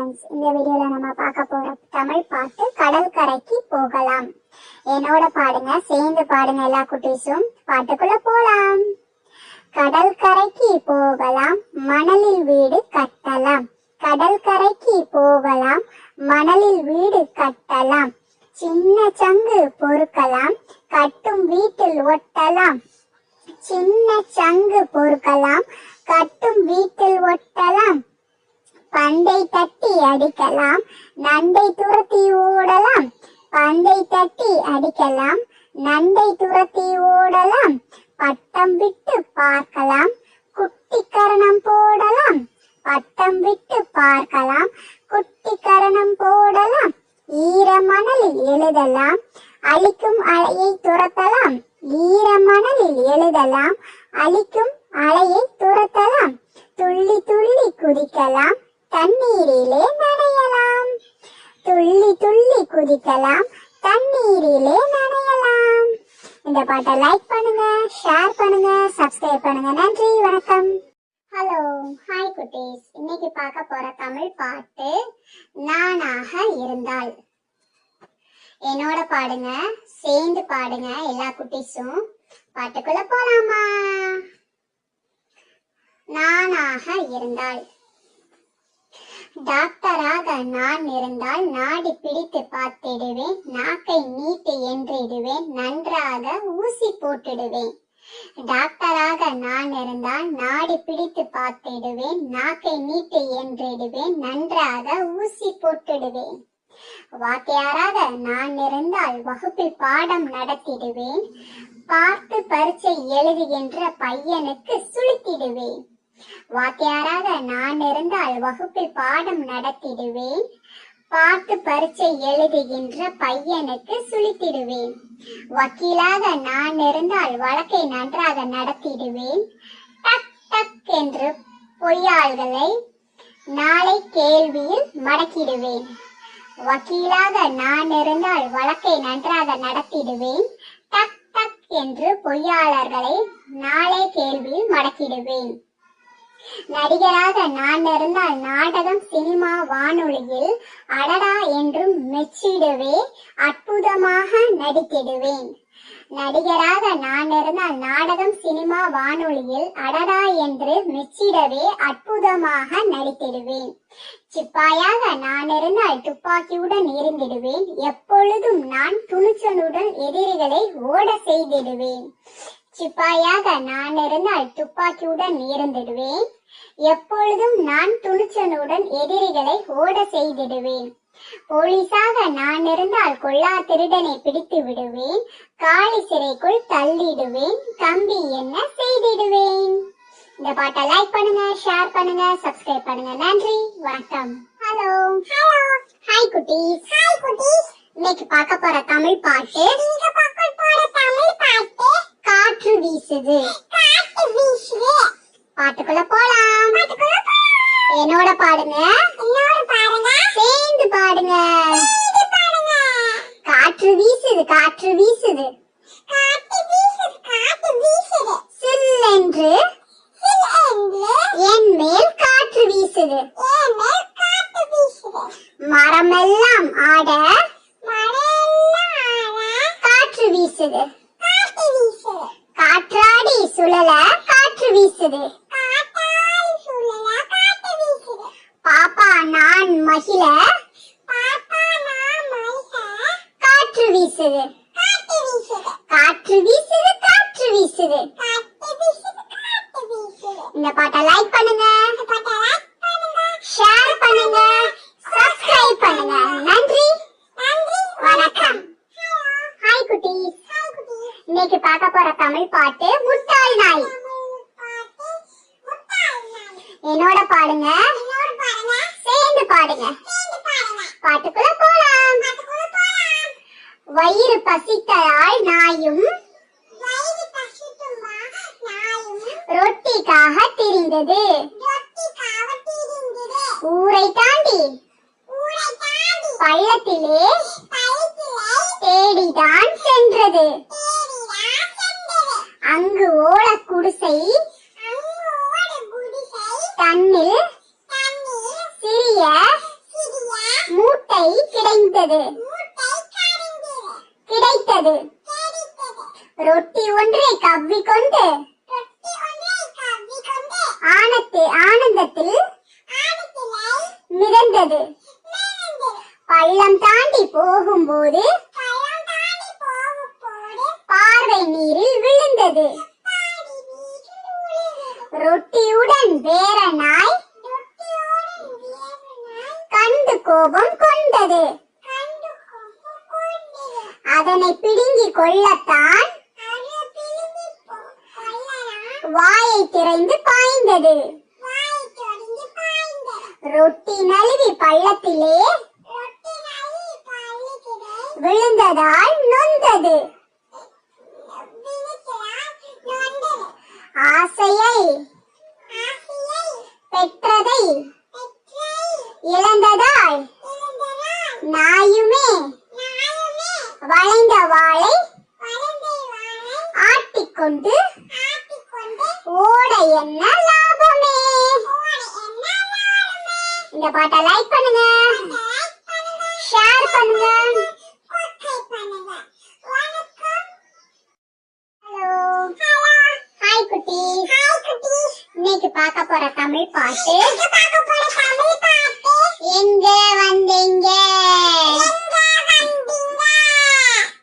Friends, இந்த வீடியோல நம்ம பார்க்க போற தமிழ் பாட்டு கடல் கரைக்கு போகலாம். என்னோட பாடுங்க, சேர்ந்து பாடுங்க எல்லா குட்டீஸும். பாட்டுக்குள்ள போலாம். கடல் கரைக்கு போகலாம், மணலில் வீடு கட்டலாம். கடல் கரைக்கு போகலாம், மணலில் வீடு கட்டலாம். சின்ன சங்கு பொறுக்கலாம், கட்டும் வீட்டில் ஒட்டலாம். சின்ன சங்கு பொறுக்கலாம், கட்டும் வீட்டில் ஒட்டலாம். பந்தை தட்டி அடிக்கலாம், நண்டை துரத்தி ஓடலாம். பந்தை தட்டி அடிக்கலாம், நண்டை துரத்தி ஓடலாம். பட்டம் விட்டு பார்க்கலாம், குட்டி கரணம் போடலாம். பட்டம் விட்டு பார்க்கலாம், குட்டி கரணம் போடலாம். ஈர மணலில் எழுதலாம், அழிக்கும் அலையை துரத்தலாம். ஈர மணலில் எழுதலாம், அழிக்கும் அலையை துரத்தலாம். துள்ளி துள்ளி குதிக்கலாம், தண்ணீரிலே நனையலாம். துள்ளி துள்ளி குதிக்கலாம், தண்ணீரிலே நனையலாம். இந்த பாட்டை லைக் பண்ணுங்க, ஷேர் பண்ணுங்க, சப்ஸ்கிரைப் பண்ணுங்க. நன்றி, வணக்கம். ஹலோ, ஹாய் குட்டீஸ். இன்னைக்கு பார்க்க போற தமிழ் பாட்டு நானாக இருந்தால். என்னோட பாடுங்க, சேர்ந்து பாடுங்க எல்லா குட்டீஸும். பாட்டுக்குள்ள போலாமா? நானாக இருந்தால். டாக்டராக நான் இருந்தால் நாடி பிடித்து பார்த்திடுவேன். நாக்கை நீட்டு என்றிடுவேன், நன்றாக ஊசி போட்டுடுவேன். டாக்டராக நான் இருந்தால் நாடி பிடித்து பார்த்திடுவேன். நாக்கை நீட்டு என்றிடுவேன், நன்றாக ஊசி போட்டுடுவேன். வாத்தியாராக நான் இருந்தால் வகுப்பில் பாடம் நடத்திடுவேன். பார்த்து பரீட்சை எழுதுகின்ற பையனுக்கு சுளுத்திடுவேன். வாத்தியாராக நான் இருந்தால் வகுப்பில் பாடம் நடத்திடுவேன். பார்த்து பரீட்சை எழுதுகின்ற பையனுக்கு சுளுத்திடுவேன். வக்கீலாக நான் இருந்தால் வழக்கை நன்றாக நடத்திடுவேன். டக் டக் என்று பொய்யாள்களை நாளை கேள்வியில் மடக்கிடுவேன். வக்கீலாக நான் இருந்தால் வழக்கை நன்றாக நடத்திடுவேன். டக் டக் என்று பொய்யாளர்களை நாளை கேள்வியில் மடக்கிடுவேன். நடிகராக நான் இருந்தால் நாடகம், சினிமா, வானொலியில் அடடா என்றும் மெச்சிடவே அற்புதமாக நடித்திடுவேன். நடிகராக நான் இருந்தால் நாடகம், சினிமா, வானொலியில் அடடா என்று மெச்சிடவே அற்புதமாக நடித்திடுவேன். சிப்பாயாக நான் இருந்தால் துப்பாக்கியுடன் இருந்திடுவேன். எப்பொழுதும் நான் துணிச்சலுடன் எதிரிகளை ஓட செய்திடுவேன். சிப்பாயாக நான் இருந்தால் துப்பாக்கியுடன் இருந்திடுவேன். எப்பொழுதும் நான் துணிச்சலுடன் எதிரிகளை ஓட செய்திடுவேன். போலீஸாக நான் இருந்தால் கொள்ளா திருடனை பிடித்து விடுவேன். காலி சிறைக்குள் தள்ளிடுவேன், கம்பி என்ன செய்திடுவேன். இந்த பாட்டை லைக் பண்ணுங்க, ஷேர் பண்ணுங்க, சப்ஸ்கிரைப் பண்ணுங்க. நன்றி, வணக்கம். ஹலோ ஹலோ, ஹாய் குட்டீஸ். ஹாய் குட்டீஸ். இன்னைக்கு பார்க்க போற தமிழ் பாட்டு காற்று வீசுது. காற்று வீசுது. பாட்டுக்குள்ள போலாம். என்னோட பாடுங்க, சேர்ந்து பாடுங்க. காற்று வீசுது, காற்று வீசுது, சில்லென்று என் மேல் காற்று வீசுது. மரமெல்லாம் ஆட காற்று வீசுது. காற்றாடி சுழல காற்று வீசுது. பாப்பா நான் மகிழ காற்று வீசுது. காற்று வீசுது, காற்று வீசுது. இந்த பாட்டை லைக் பண்ணுங்க, ஷேர் பண்ணுங்க, சப்ஸ்கிரைப் பண்ணுங்க. நன்றி, வணக்கம். ஹாய் குட்டீஸ். இன்னைக்கு பார்க்க போற தமிழ் பாட்டு முட்டாள் நாய். என்னோட பாடுங்க, சேர்ந்து பாடுங்க. பாட்டுக்குள்ள போலாம். வயிறு பசித்தால் நாயும் ரொட்டிக்காக திரிந்தது. ஊரை தாண்டி பள்ளத்திலே தேடிதான் சென்றது. அங்கு ஓட குடிசை தன்னில் சிறிய கரைந்தது. கிடைத்தது. ரொட்டி ஒன்றை கவ்விக்கொண்டு ஆனந்தத்தில் மிதந்தது. பள்ளம் தாண்டி போகும்போது பார்வை நீரில் விழுந்தது. ரொட்டியுடன் வேற நாய் கண்டு கோபம் கொண்டது. அதனை பிடுங்கி கொள்ளத்தான் வாயை திறந்து பாய்ந்தது. ரொட்டி நழுவி பள்ளத்திலே விழுந்ததால் நொந்தது. ஆசையை பெற்றதை இழந்ததால் நாயுமே வளைந்த வாளை ஆட்டிக்கொண்டு ஓட என்ன லாபமே. இந்த பாட்டை லைக் பண்ணுங்க, ஷேர் பண்ணுங்க. ஹலோ, ஹாய் குட்டி. இன்னைக்கு பார்க்க போற தமிழ் பாட்டு எங்க வந்தீங்க.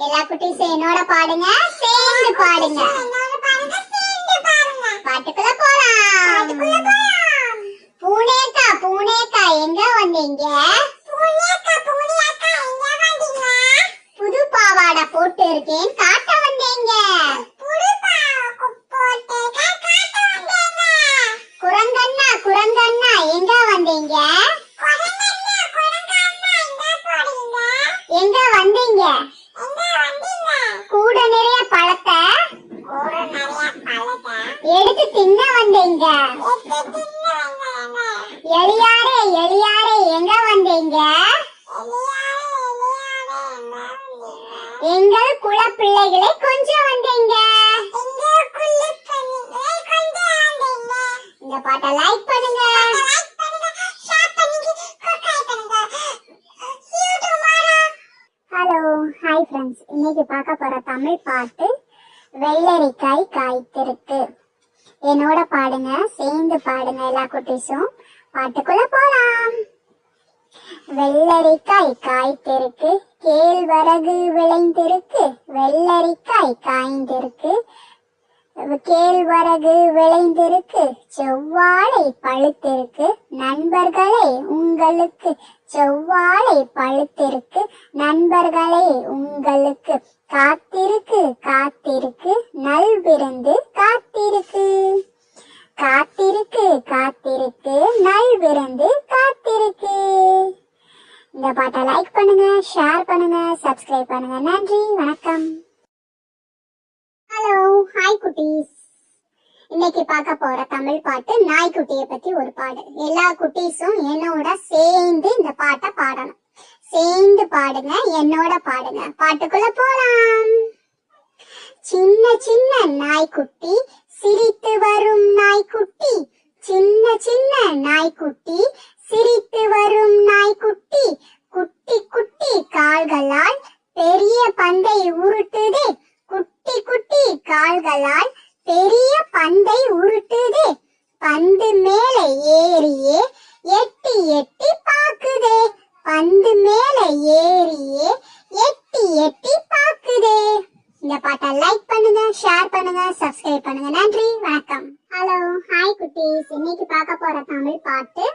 எல்லா குட்டீஸும் என்னோட பாடுங்க, சேர்ந்து பாடுங்க. பாட்டுக்குள்ள போலாம். பூனேக்கா பூனேக்கா எங்க வந்தீங்க. புது பாவாடை போட்டு இருக்கேன் காட்ட வந்தீங்க. குரங்கண்ணா குரங்கண்ணா எங்க வந்தீங்க. எங்க வந்தீங்க. கூட நிறைய பழத்தை எடுத்து தின்ன வந்தீங்க. எளியாரே எளியாரே எங்க வந்தீங்க. எங்கள் குல பிள்ளைகளை கொஞ்சம் வந்தீங்க. இந்த பாட்டை லைக் பண்ணுங்க. Hello, hi friends. இன்னைக்கு பார்க்க போற தமிழ் பாட்டு வெள்ளரிக்காய் காய்த்திருக்கு. என்னோட பாடுங்க, சேர்ந்து பாடுங்க எல்லா குட்டீஸும். பாட்டுக்குள்ள போலாம். வெள்ளரிக்காய் காய்த்திருக்கு, கேழ்வரகு விளைந்திருக்கு. வெள்ளரிக்காய் காய்ந்திருக்கு, கேழ்வரகு விளைந்திருக்கு. செவ்வாழை பழுத்திருக்கு நண்பர்களே உங்களுக்கு. செவ்வாழை பழுத்திருக்கு நண்பர்களே உங்களுக்கு. காத்திருக்கு காத்திருக்கு நல்விருந்து காத்திருக்கு. காத்திருக்கு காத்திருக்கு நல்விருந்து காத்திருக்கு. இந்த பாட்டை லைக் பண்ணுங்க, ஷேர் பண்ணுங்க, சப்ஸ்கிரைப் பண்ணுங்க. நன்றி, வணக்கம். ஹலோ, ஹாய் குட்டீஸ். இன்னைக்கு பார்க்க போற தமிழ் பாட்டு நாய்க்குட்டியை பத்தி ஒரு பாடு. எல்லா குட்டீஸும் என்னோட சேர்ந்து இந்த பாட்டை பாடணும். சேர்ந்து பாடுங்க, என்னோட பாடுங்க. பாட்டுக்குள்ள போலாம். சின்ன சின்ன நாய்க்குட்டி, சிரித்து வரும் நாய்க்குட்டி. சின்ன சின்ன நாய்க்குட்டி, சிரித்து வரும் நாய்க்குட்டி. குட்டி குட்டி கால்களால் பெரிய பந்தை உருட்டுதே. குட்டி குட்டி கால்களால் பெரிய பந்தை உருட்டுதே. பந்து மேல ஏறியே எட்டி எட்டி பாக்குதே. பந்து மேல ஏறியே எட்டி எட்டி பாக்குதே. இந்த பாட்டை லைக் பண்ணுங்க, ஷேர் பண்ணுங்க, சப்ஸ்கிரைப் பண்ணுங்க. நன்றி, வணக்கம். ஹலோ, ஹாய் குட்டீஸ். இன்னைக்கு பார்க்க போற தமிழ் பாட்டு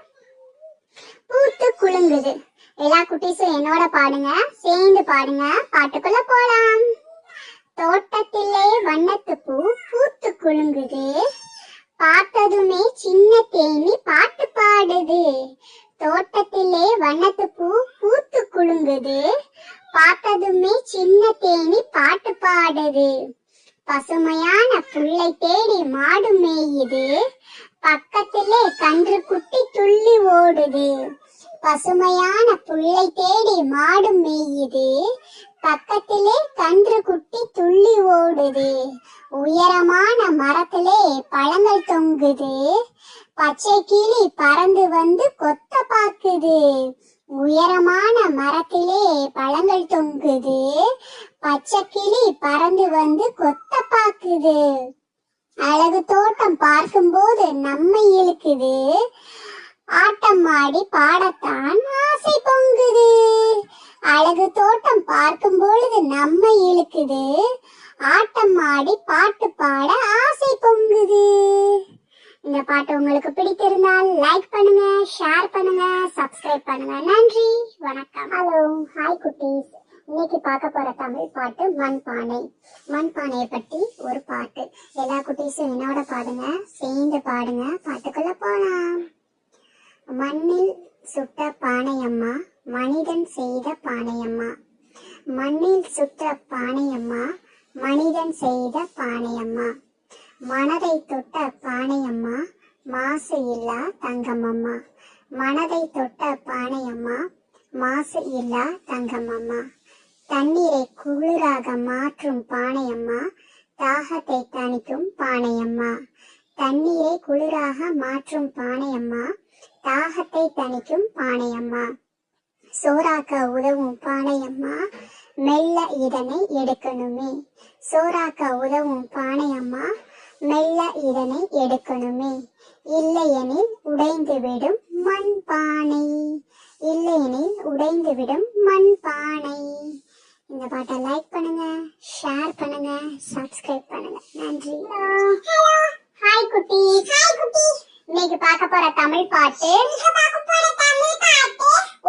பூத்து குலுங்குது. எல்லா குட்டீஸும் என்னோட பாடுங்க, சேர்ந்து பாடுங்க. பாட்டுக்குள்ள போலாம். தோட்டத்திலே வண்ணத்து பூ பூத்து குலுங்குது. பார்த்ததுமே சின்ன தேனி பாட்டு பாடுது. தோட்டத்திலே வண்ணத்து பூ பூத்து குலுங்குது. பார்த்ததுமே சின்ன தேனி பாட்டு பாடுது. பசுமையான புல்லை தேடி மாடு மேயுது. பக்கத்திலே கன்று குட்டி துள்ளி ஓடுது. பசுமையான புல்லை தேடி மாடு மேயுது. பக்கத்திலே கன்று குட்டி துள்ளி ஓடுது. உயரமான மரத்திலே பழங்கள் தொங்குது. பச்சை கிளி பறந்து வந்து கொத்த பாக்குது. உயரமான மரத்திலே பழங்கள் தொங்குது, பச்சை கிளி பறந்து வந்து கொத்த பாக்குது. அழகு தோட்டம் பார்க்கும்போது நம்மை இழுக்குது, ஆட்டம் ஆடி பாடத்தான் ஆசை பொங்குது. அழகு தோட்டம் பார்க்கும் பொழுது நம்மை இழுக்குது, ஆட்டம் ஆடி பாட்டு பாட ஆசை பொங்குது. இந்த பாட்டு உங்களுக்கு பிடித்திருந்தால் லைக் பண்ணுங்க, ஷேர் பண்ணுங்க, சப்ஸ்கிரைப் பண்ணுங்க. நன்றி, வணக்கம். ஹலோ, ஹாய் குட்டீஸ். இன்னைக்கு பார்க்க போற தமிழ் பாட்டு மண்பானை. மண்பானையை பற்றி ஒரு பாட்டு. எல்லா குட்டீஸும் என்னோட பாடுங்க, சேர்ந்து பாடுங்க. பாட்டுக்குள்ள போலாம். மண்ணில் சுட்ட பானையம்மா, மனிதன் செய்த பானையம்மா. மண்ணில் சுட்ட பானையம்மா, மனிதன் செய்த பானையம்மா. மனதை தொட்ட பானையம்மா, மாசு இல்லா தங்கமம்மா. மனதை தொட்ட பானையம்மா, மாசு இல்லா தங்கமம்மா. தண்ணீரை குளிராக மாற்றும் பானையம்மா, தாகத்தை தணிக்கும் பானையம்மா. தண்ணீரை குளிராக மாற்றும் பானையம்மா, தாகத்தை தணிக்கும் பானையம்மா. சோறாக்க உதவும் பானையம்மா, மெல்ல இதனை எடுக்கணுமே. சோறாக்க உதவும் பானையம்மா, மெல்ல இதனை எடுக்கணுமே. இல்லையெனில் உடைந்துவிடும் மண் பானை. இல்லையெனில் உடைந்துவிடும் மண் பானை. இந்த பாட்டை லைக் பண்ணுங்க, ஷேர் பண்ணுங்க, சப்ஸ்கிரைப் பண்ணுங்க. நன்றி. ஹலோ, ஹாய் குட்டி. இன்னைக்கு பார்க்க போற தமிழ் பாட்டு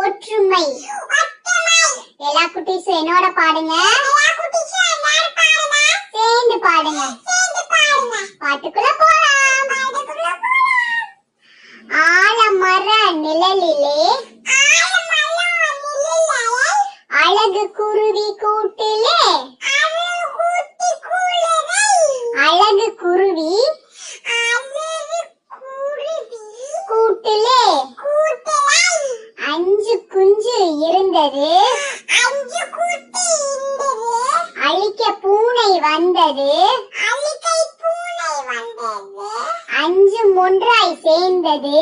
ஒற்றுமை. எல்லா குட்டீஸும் என்னோட பாடுங்க, சேர்ந்து பாடுங்க. பாட்டுக்குள்ள போலாம். ஆலமர நிழலிலே அழகு குருவி கூட்டிலே, அழகு குருவி கூட்டிலே 5 குஞ்சு இருந்தது, அழிக்க பூனை வந்தது. 5 ஒன்றாய் சேர்ந்தது,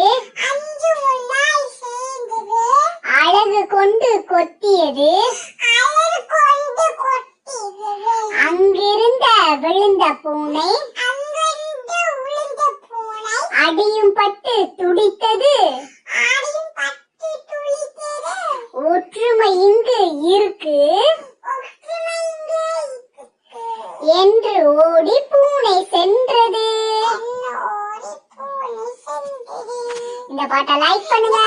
அழகு கொண்டு கொத்தியது. அங்கிருந்த விழுந்த பூனை அடியும் பட்டு துடித்தது. ஒற்றுமை இங்கு இருக்கு என்று ஓடி பூனை சென்றது. இந்த பாட்டை லைக் பண்ணுங்க.